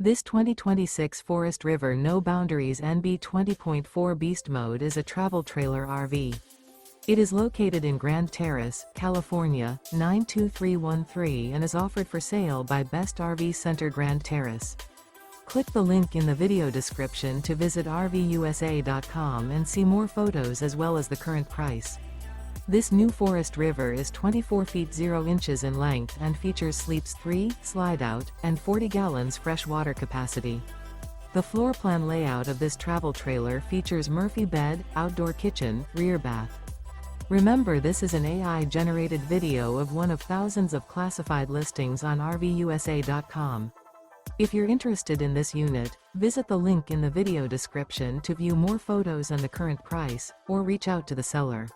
This 2026 Forest River No Boundaries NB 20.4 Beast Mode is a travel trailer RV. It is located in Grand Terrace, California, 92313 and is offered for sale by Best RV Center Grand Terrace. Click the link in the video description to visit RVUSA.com and see more photos as well as the current price. This new Forest River is 24 feet 0 inches in length and features sleeps 3, Slideout, and 40 gallons fresh water capacity. The floor plan layout of this travel trailer features Murphy bed, outdoor kitchen, rear bath. Remember, this is an AI-generated video of one of thousands of classified listings on RVUSA.com. If you're interested in this unit, visit the link in the video description to view more photos and the current price, or reach out to the seller.